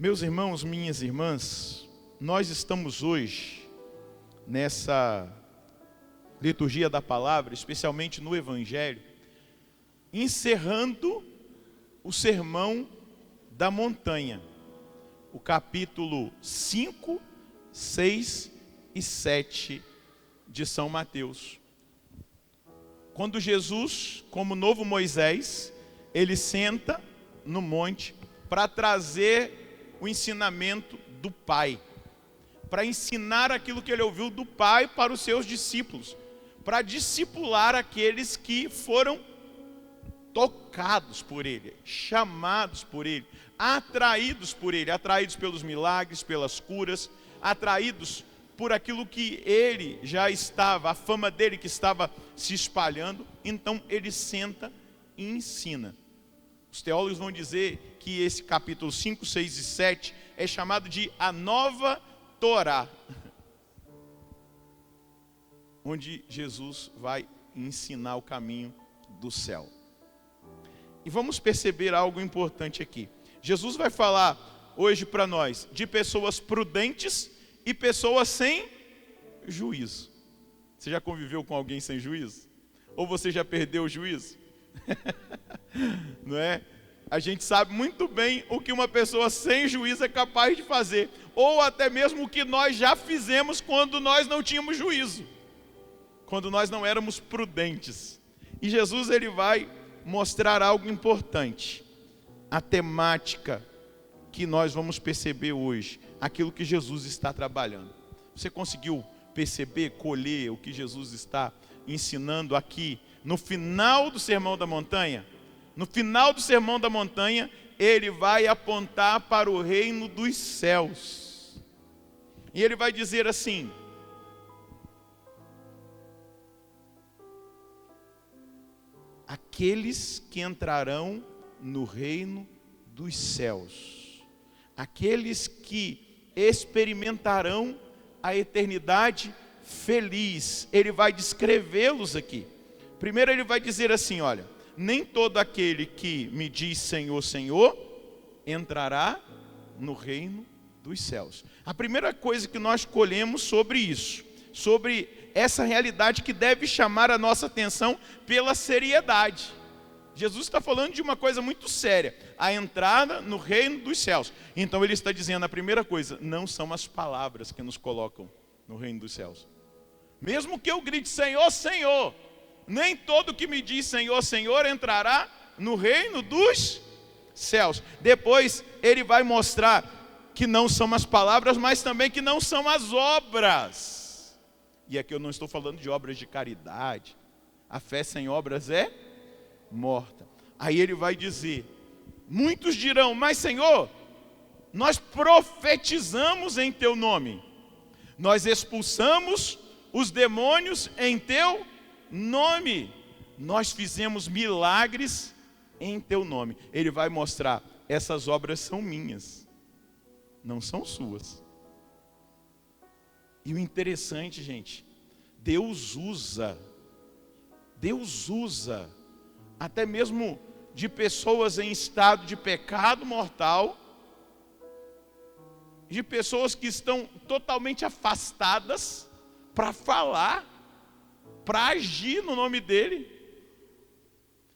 Meus irmãos, minhas irmãs, nós estamos hoje nessa liturgia da palavra, especialmente no Evangelho, encerrando o Sermão da Montanha, o capítulo 5, 6 e 7 de São Mateus. Quando Jesus, como novo Moisés, ele senta no monte para trazer o ensinamento do Pai, para ensinar aquilo que ele ouviu do Pai para os seus discípulos, para discipular aqueles que foram tocados por ele, chamados por ele, atraídos por ele, atraídos pelos milagres, pelas curas, atraídos por aquilo que ele já estava, a fama dele que estava se espalhando. Então ele senta e ensina. Os teólogos vão dizer que esse capítulo 5, 6 e 7 é chamado de a Nova Torá, onde Jesus vai ensinar o caminho do céu. E vamos perceber algo importante aqui. Jesus vai falar hoje para nós de pessoas prudentes e pessoas sem juízo. Você já conviveu com alguém sem juízo? Ou você já perdeu o juízo? Não é? A gente sabe muito bem o que uma pessoa sem juízo é capaz de fazer, ou até mesmo o que nós já fizemos quando nós não tínhamos juízo, quando nós não éramos prudentes. E Jesus ele vai mostrar algo importante, a temática que nós vamos perceber hoje, aquilo que Jesus está trabalhando. Você conseguiu perceber, colher o que Jesus está ensinando aqui no final do Sermão da Montanha? No final do Sermão da Montanha, ele vai apontar para o reino dos céus. E ele vai dizer assim: aqueles que entrarão no reino dos céus, aqueles que experimentarão a eternidade feliz. Ele vai descrevê-los aqui. Primeiro ele vai dizer assim, olha: nem todo aquele que me diz Senhor, Senhor, entrará no reino dos céus. A primeira coisa que nós colhemos sobre isso, sobre essa realidade que deve chamar a nossa atenção pela seriedade. Jesus está falando de uma coisa muito séria, a entrada no reino dos céus. Então ele está dizendo a primeira coisa: não são as palavras que nos colocam no reino dos céus. Mesmo que eu grite Senhor, Senhor, nem todo que me diz Senhor, Senhor entrará no reino dos céus. Depois ele vai mostrar que não são as palavras, mas também que não são as obras. E aqui eu não estou falando de obras de caridade. A fé sem obras é morta. Aí ele vai dizer: muitos dirão, mas Senhor, nós profetizamos em teu nome, nós expulsamos os demônios em teu nome, nós fizemos milagres em teu nome. Ele vai mostrar: essas obras são minhas, não são suas. E o interessante, gente, Deus usa até mesmo de pessoas em estado de pecado mortal, de pessoas que estão totalmente afastadas, para falar, para agir no nome dele.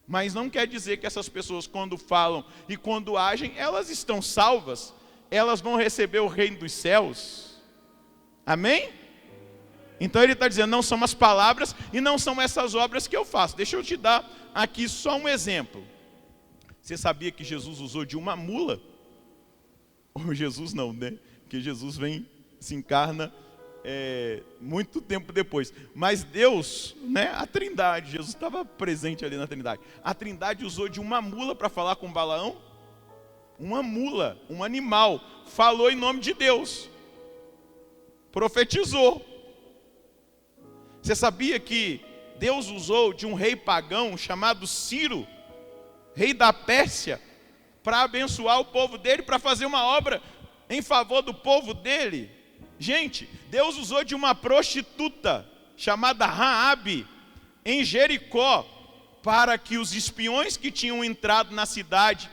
Mas não quer dizer que essas pessoas, quando falam e quando agem, elas estão salvas, elas vão receber o reino dos céus. Amém? Então ele está dizendo: não são as palavras e não são essas obras que eu faço. Deixa eu te dar aqui só um exemplo. Você sabia que Jesus usou de uma mula? Ou Jesus não, né? Porque Jesus se encarna muito tempo depois. Mas Deus, né, a Trindade, Jesus estava presente ali na Trindade. A Trindade usou de uma mula para falar com Balaão. Uma mula, um animal, falou em nome de Deus, profetizou. Você sabia que Deus usou de um rei pagão chamado Ciro, rei da Pérsia, para abençoar o povo dele, para fazer uma obra em favor do povo dele? Gente, Deus usou de uma prostituta chamada Raabe em Jericó, para que os espiões que tinham entrado na cidade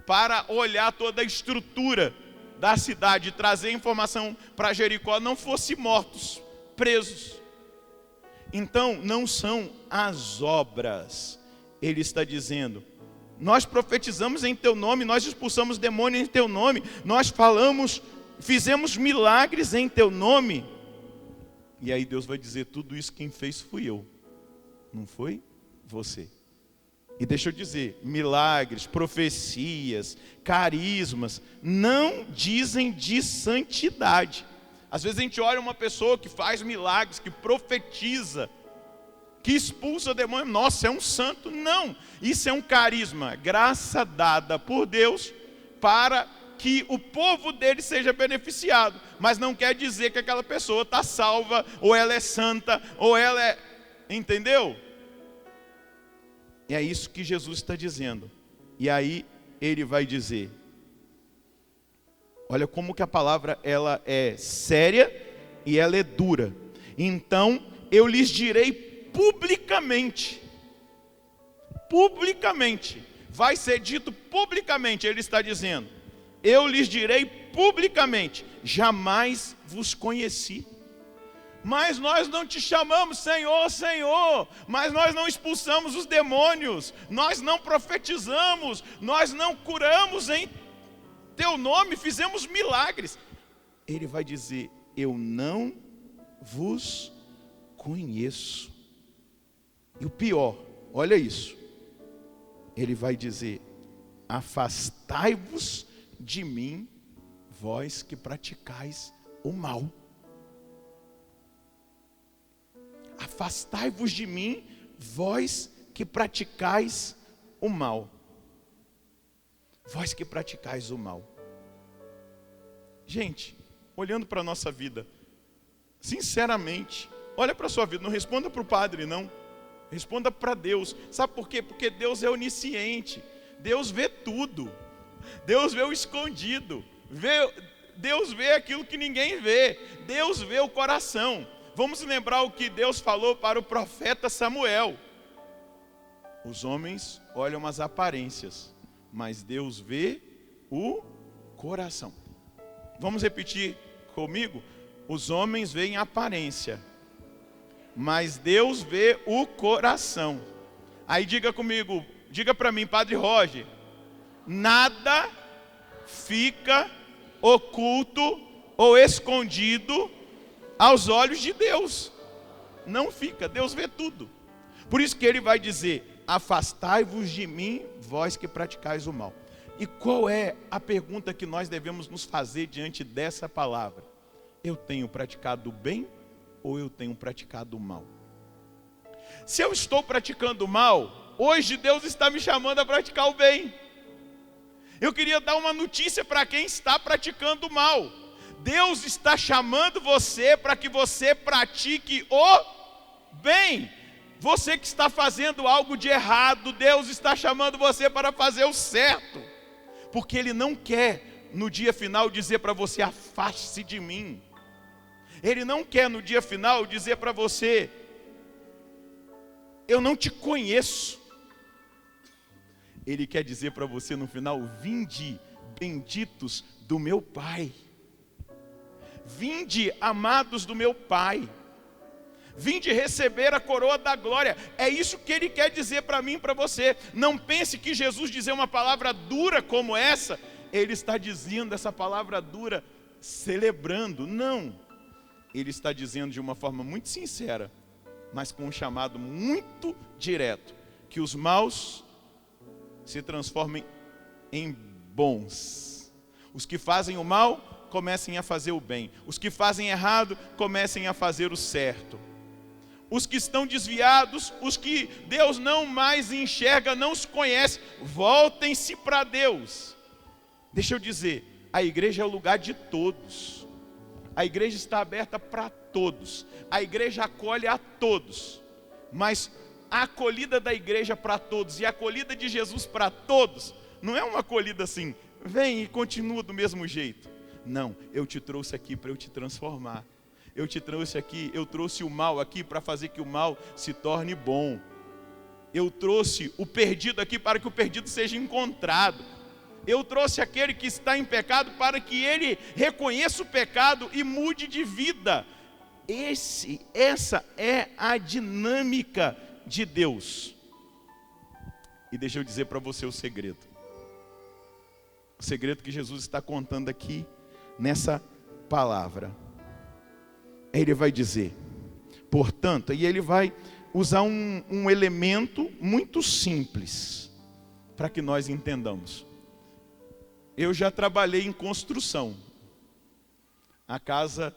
para olhar toda a estrutura da cidade, trazer informação para Jericó, não fossem mortos, presos. Então, não são as obras. Ele está dizendo: nós profetizamos em teu nome, nós expulsamos demônios em teu nome, nós falamos, fizemos milagres em teu nome. E aí Deus vai dizer: tudo isso quem fez fui eu, não foi você. E deixa eu dizer, milagres, profecias, carismas, não dizem de santidade. Às vezes a gente olha uma pessoa que faz milagres, que profetiza, que expulsa demônio, nossa, é um santo. Não, isso é um carisma, graça dada por Deus para que o povo dele seja beneficiado. Mas não quer dizer que aquela pessoa está salva, ou ela é santa, ou ela é... Entendeu? E é isso que Jesus está dizendo. E aí ele vai dizer, olha como que a palavra ela é séria e ela é dura. Então eu lhes direi publicamente, vai ser dito publicamente, ele está dizendo, eu lhes direi publicamente, jamais vos conheci. Mas nós não te chamamos Senhor, Senhor, mas nós não expulsamos os demônios, nós não profetizamos, nós não curamos em teu nome, fizemos milagres. Ele vai dizer, eu não vos conheço. E o pior, olha isso, ele vai dizer, afastai-vos de mim, vós que praticais o mal. Afastai-vos de mim, vós que praticais o mal. Vós que praticais o mal. Gente, olhando para a nossa vida, sinceramente, olha para a sua vida, não responda para o padre não, responda para Deus. Sabe por quê? Porque Deus é onisciente, Deus vê tudo, Deus vê o escondido, Deus vê aquilo que ninguém vê, Deus vê o coração. Vamos lembrar o que Deus falou para o profeta Samuel. Os homens olham as aparências, mas Deus vê o coração. Vamos repetir comigo? Os homens veem a aparência, mas Deus vê o coração. Aí diga comigo, diga para mim, Padre Roger, nada fica oculto ou escondido aos olhos de Deus. Não fica, Deus vê tudo. Por isso que ele vai dizer, afastai-vos de mim, vós que praticais o mal. E qual é a pergunta que nós devemos nos fazer diante dessa palavra? Eu tenho praticado o bem ou eu tenho praticado o mal? Se eu estou praticando o mal, hoje Deus está me chamando a praticar o bem. Eu queria dar uma notícia para quem está praticando o mal. Deus está chamando você para que você pratique o bem. Você que está fazendo algo de errado, Deus está chamando você para fazer o certo. Porque Ele não quer no dia final dizer para você, afaste-se de mim. Ele não quer no dia final dizer para você, eu não te conheço. Ele quer dizer para você no final, vinde, benditos do meu Pai. Vinde, amados do meu Pai. Vinde receber a coroa da glória. É isso que Ele quer dizer para mim e para você. Não pense que Jesus dizer uma palavra dura como essa, Ele está dizendo essa palavra dura celebrando. Não. Ele está dizendo de uma forma muito sincera, mas com um chamado muito direto, que os maus se transformem em bons. Os que fazem o mal comecem a fazer o bem. Os que fazem errado comecem a fazer o certo. Os que estão desviados, os que Deus não mais enxerga, não os conhece, voltem-se para Deus. Deixa eu dizer, a igreja é o lugar de todos. A igreja está aberta para todos. A igreja acolhe a todos. Mas a acolhida da igreja para todos e a acolhida de Jesus para todos não é uma acolhida assim, vem e continua do mesmo jeito. Não, eu te trouxe aqui para eu te transformar. Eu te trouxe aqui, eu trouxe o mal aqui para fazer que o mal se torne bom. Eu trouxe o perdido aqui para que o perdido seja encontrado. Eu trouxe aquele que está em pecado para que ele reconheça o pecado e mude de vida. Essa é a dinâmica de Deus. E deixa eu dizer para você o segredo. O segredo que Jesus está contando aqui nessa palavra. Ele vai dizer, portanto, e ele vai usar um elemento muito simples para que nós entendamos. Eu já trabalhei em construção. A casa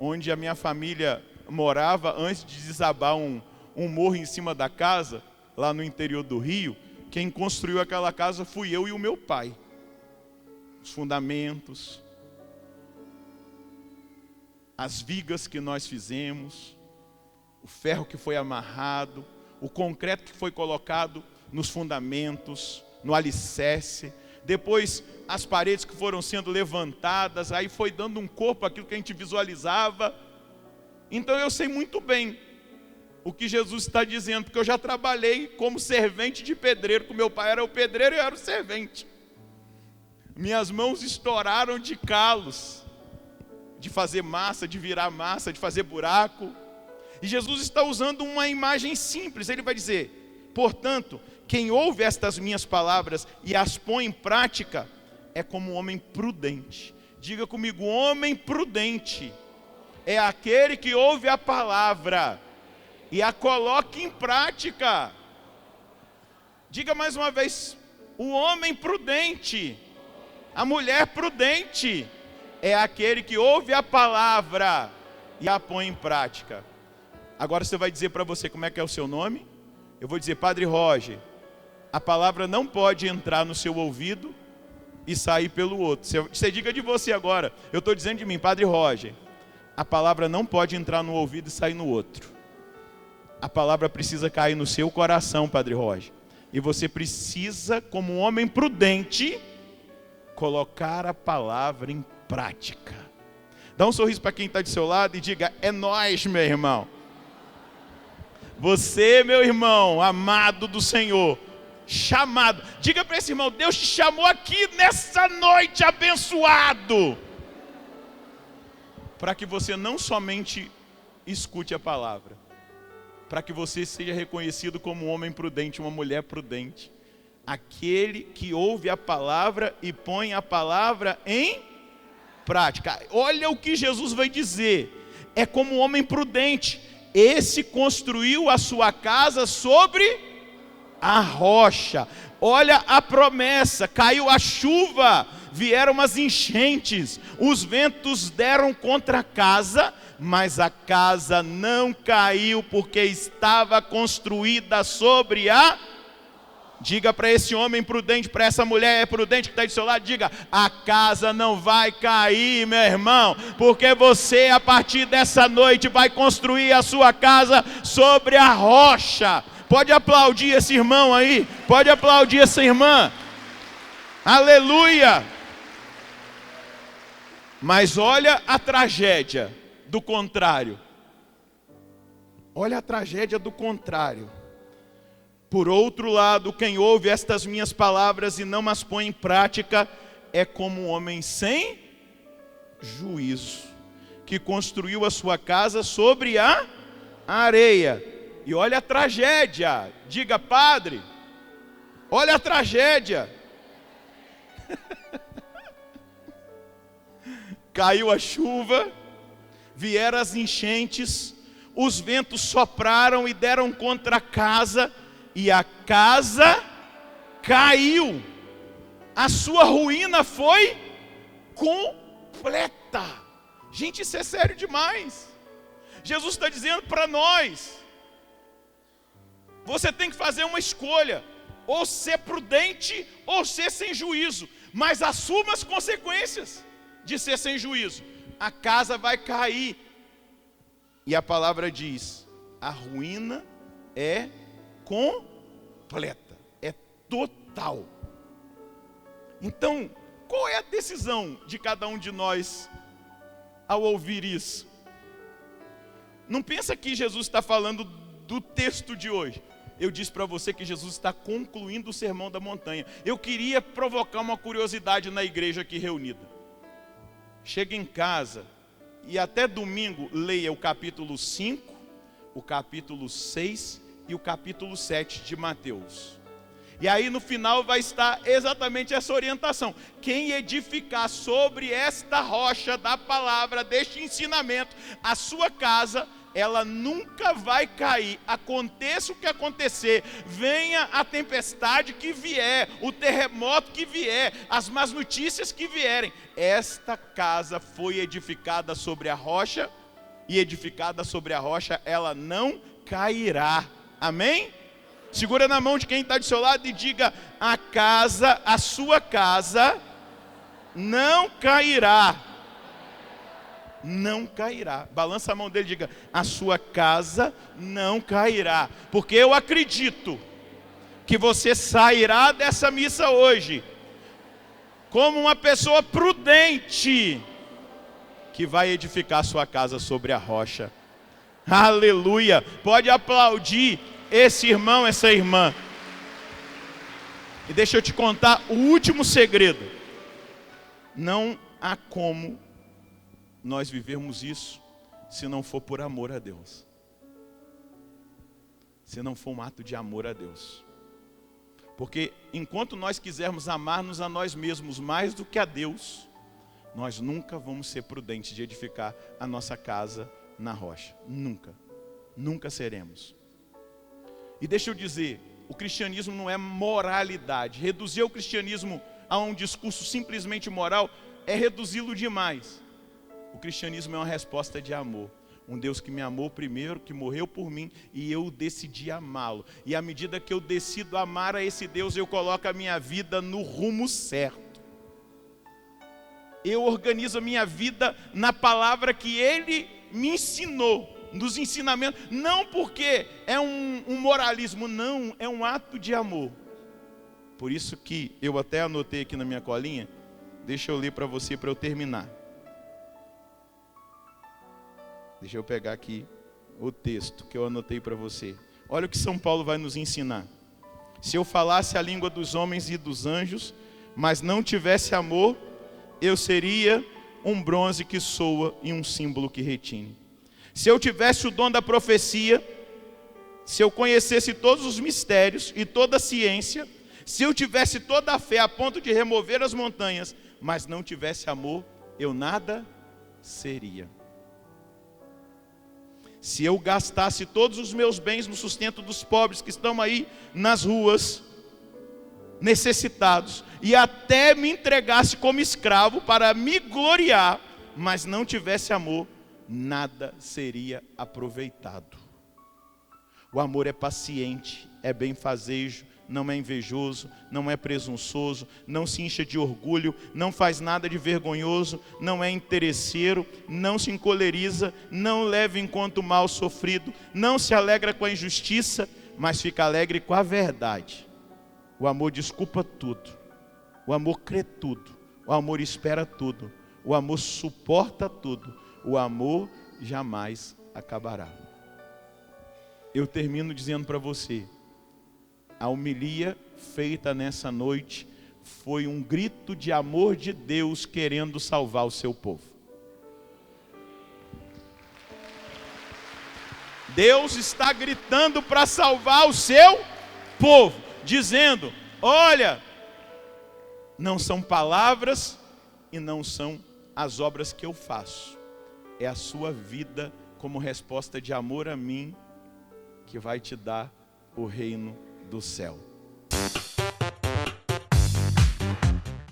onde a minha família morava, antes de desabar um morro em cima da casa, lá no interior do Rio, quem construiu aquela casa fui eu e o meu pai. Os fundamentos, as vigas que nós fizemos, o ferro que foi amarrado, o concreto que foi colocado nos fundamentos, no alicerce, depois as paredes que foram sendo levantadas, aí foi dando um corpo àquilo que a gente visualizava. Então eu sei muito bem o que Jesus está dizendo, porque eu já trabalhei como servente de pedreiro, que meu pai era o pedreiro e eu era o servente. Minhas mãos estouraram de calos, de fazer massa, de virar massa, de fazer buraco. E Jesus está usando uma imagem simples. Ele vai dizer, portanto, quem ouve estas minhas palavras e as põe em prática, é como um homem prudente. Diga comigo, homem prudente é aquele que ouve a palavra e a coloca em prática. Diga mais uma vez, o homem prudente, a mulher prudente, é aquele que ouve a palavra e a põe em prática. Agora você vai dizer para você como é que é o seu nome? Eu vou dizer, Padre Roger, a palavra não pode entrar no seu ouvido e sair pelo outro. Você diga de você agora, eu estou dizendo de mim, Padre Roger, a palavra não pode entrar no ouvido e sair no outro. A palavra precisa cair no seu coração, Padre Roger. E você precisa, como um homem prudente, colocar a palavra em prática. Dá um sorriso para quem está do seu lado e diga, é nós, meu irmão. Você, meu irmão, amado do Senhor, chamado. Diga para esse irmão, Deus te chamou aqui nessa noite abençoado, para que você não somente escute a palavra, para que você seja reconhecido como um homem prudente, uma mulher prudente. Aquele que ouve a palavra e põe a palavra em prática. Olha o que Jesus vai dizer. É como um homem prudente. Esse construiu a sua casa sobre a rocha. Olha a promessa. Caiu a chuva, vieram as enchentes, os ventos deram contra a casa, mas a casa não caiu porque estava construída sobre a... Diga para esse homem prudente, para essa mulher prudente que está do seu lado, diga, a casa não vai cair, meu irmão, porque você a partir dessa noite vai construir a sua casa sobre a rocha. Pode aplaudir esse irmão aí, pode aplaudir essa irmã, aleluia. Mas olha a tragédia do contrário, olha a tragédia do contrário. Por outro lado, quem ouve estas minhas palavras e não as põe em prática, é como um homem sem juízo, que construiu a sua casa sobre a areia. E olha a tragédia, diga, Padre, olha a tragédia. Caiu a chuva, vieram as enchentes, os ventos sopraram e deram contra a casa, e a casa caiu. A sua ruína foi completa. Gente, isso é sério demais. Jesus está dizendo para nós, você tem que fazer uma escolha, ou ser prudente, ou ser sem juízo, mas assuma as consequências de ser sem juízo. A casa vai cair. E a palavra diz, a ruína é completa, é total. Então, qual é a decisão de cada um de nós ao ouvir isso? Não pensa que Jesus está falando do texto de hoje. eu disse para você que Jesus está concluindo o Sermão da Montanha. Eu queria provocar uma curiosidade na igreja aqui reunida. Chega em casa e até domingo leia o capítulo 5, o capítulo 6 e o capítulo 7 de Mateus. E aí no final vai estar exatamente essa orientação. Quem edificar sobre esta rocha da palavra, deste ensinamento, a sua casa, ela nunca vai cair. Aconteça o que acontecer, venha a tempestade que vier, o terremoto que vier, as más notícias que vierem, esta casa foi edificada sobre a rocha, e edificada sobre a rocha ela não cairá. Amém? Segura na mão de quem está do seu lado e diga: a sua casa não cairá. Não cairá. Balança a mão dele e diga: a sua casa não cairá. Porque eu acredito que você sairá dessa missa hoje como uma pessoa prudente, que vai edificar a sua casa sobre a rocha. Aleluia. Pode aplaudir esse irmão, essa irmã. E deixa eu te contar o último segredo. Não há como nós vivermos isso se não for por amor a Deus. Se não for um ato de amor a Deus. Porque enquanto nós quisermos amar-nos a nós mesmos mais do que a Deus, nós nunca vamos ser prudentes de edificar a nossa casa na rocha. Nunca. Nunca seremos. E deixa eu dizer, o cristianismo não é moralidade. Reduzir o cristianismo a um discurso simplesmente moral é reduzi-lo demais. O cristianismo é uma resposta de amor. Um Deus que me amou primeiro, que morreu por mim, e eu decidi amá-lo. E à medida que eu decido amar a esse Deus, eu coloco a minha vida no rumo certo. Eu organizo a minha vida na palavra que Ele me ensinou, nos ensinamentos, não porque é um moralismo, não, é um ato de amor. Por isso que eu até anotei aqui na minha colinha, deixa eu ler para você para eu terminar. Deixa eu pegar aqui o texto que eu anotei para você. Olha o que São Paulo vai nos ensinar. Se eu falasse a língua dos homens e dos anjos, mas não tivesse amor, eu seria um bronze que soa e um símbolo que retine. Se eu tivesse o dom da profecia, se eu conhecesse todos os mistérios e toda a ciência, se eu tivesse toda a fé a ponto de remover as montanhas, mas não tivesse amor, eu nada seria. Se eu gastasse todos os meus bens no sustento dos pobres que estão aí nas ruas, necessitados, e até me entregasse como escravo para me gloriar, mas não tivesse amor, nada seria aproveitado. O amor é paciente, é benfazejo, não é invejoso, não é presunçoso, não se incha de orgulho, não faz nada de vergonhoso, não é interesseiro, não se encoleriza, não leva em conta o mal sofrido, não se alegra com a injustiça, mas fica alegre com a verdade. O amor desculpa tudo, o amor crê tudo, o amor espera tudo, o amor suporta tudo. O amor jamais acabará. Eu termino dizendo para você, a homilia feita nessa noite foi um grito de amor de Deus querendo salvar o seu povo. Deus está gritando para salvar o seu povo, dizendo: olha, não são palavras e não são as obras que eu faço. É a sua vida como resposta de amor a mim que vai te dar o reino do céu.